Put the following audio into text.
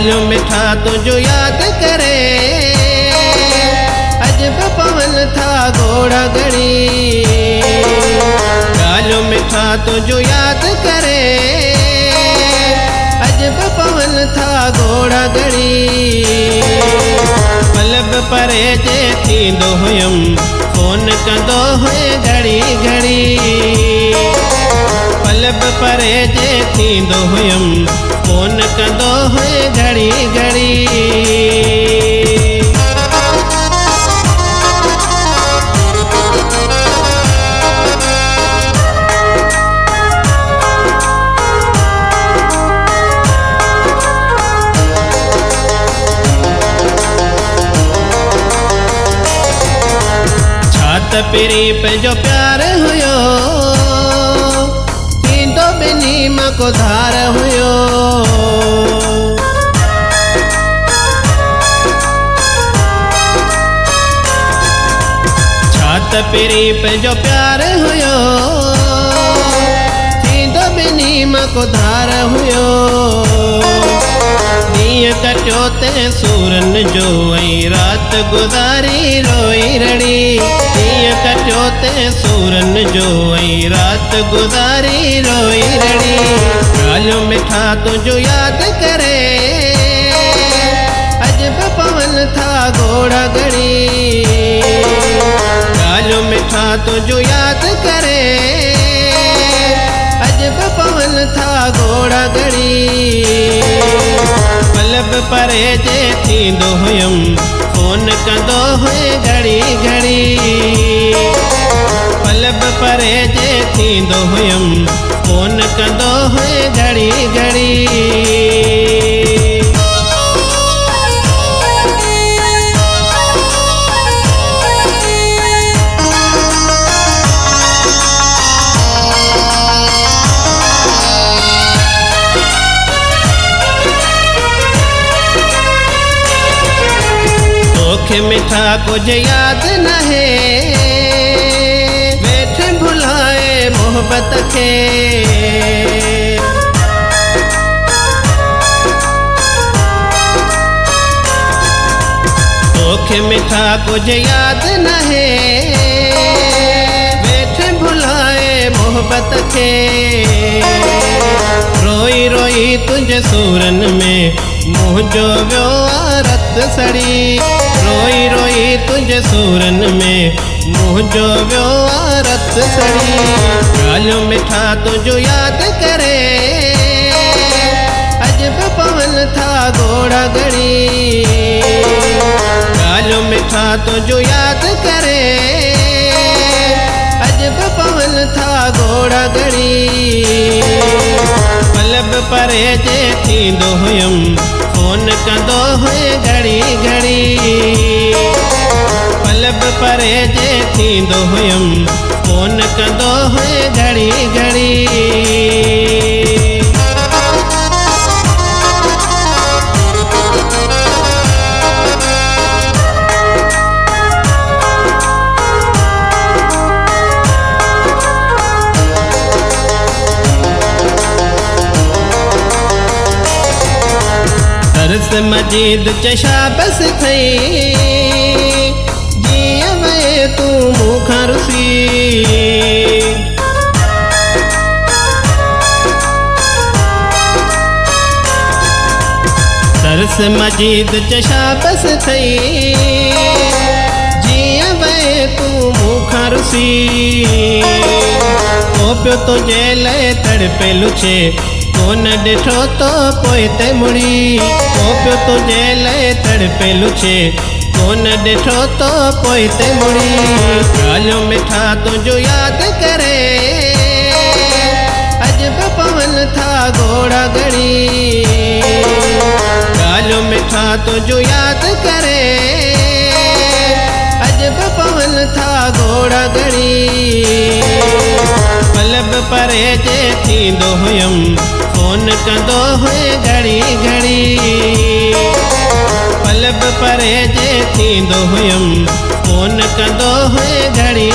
ॻाल्हियूं मिठा तुंहिंजो यादि करे अजब पवन था घोड़ा घड़ी। ॻाल्हियूं मिठा तुंहिंजो यादि करे अजब पवन था घोड़ा घड़ी। पलब परे जे थींदो हुयमि फोन कंदो हुए घड़ी घड़ी। पलब परे जे थींदो हुयमि फोन कंदो हुए घड़ी घड़ी। छात पिरी पंहिंजो प्यार हुयो थींदो ॿिन्ही मां को धार हुयो। छात पिरी पंहिंजो प्यार हुयो थींदो ॿिन्ही मां को धार हुयो। ॾींहुं कटियो तंहिं सूरनि जो ऐं राति गुज़ारी रोई रड़ी। ॾींहुं कटियो तंहिं सूरनि जो ऐं राति गुज़ारी रोई रड़ी। ॻाल्हियूं मिठा तुंहिंजो यादि करे अजब पवन था घोड़ा घड़ी। ॻाल्हियूं मिठा तुंहिंजो यादि करे अजब पवन था घोड़ा घड़ी। पलब परे जे थींदो हुयमि फोन कंदो हुए घड़ी घड़ी। पलब परे जे थींदो हुयमि फोन कंदो हुए घड़ी घड़ी। तोखे मिठा कुछ याद न है वेठे भुलाए मोहब्बत के। तोखे मिठा कुछ याद न है वेठे भुलाए मोहब्बत के। रोई रोई तुझे सूरन में मुँह जो वियो रत सड़ी। रोई रोई तुझे सूरन में मुँह जो वियो रत सड़ी। ॻाल्हियूं मिठा तुंहिंजो यादि करे अजब पवन था घोड़ा घड़ी। ॻाल्हियूं मिठा तुंहिंजो यादि करे अजब पवन था घोड़ा घड़ी। पलब परे जे थींदो हुयमि फोन कंदो हुए घड़ी घड़ी। पलब परे जे थींदो हुयमि फोन कंदो हुए घड़ी घड़ी। तरस मजीद चशाबस थई जीअं वे तूं मूंखां रुसी। तरस मजीद चशाबस थई जीअं वे तूं मूंखां रुसी। ओ पियो तुंहिंजे लाइ तड़पे लुछे कोन ॾिठो तो पोइ ते मुड़ी। ओ पियो तुंहिंजे लाइ तड़पे लुछे कोन ॾिठो तो पोइ ते मुड़ी। ॻाल्हियूं मिठा तुंहिंजो यादि करे अजब पवन था घोड़ा घड़ी। ॻाल्हियूं मिठा तुंहिंजो यादि करे अजब पवन था घोड़ा घड़ी। पलब परे जे थींदो हुयमि फोन कंदो हुए घड़ी घड़ी। पलब परे जे थींदो हुयमि फोन कंदो हुए घड़ी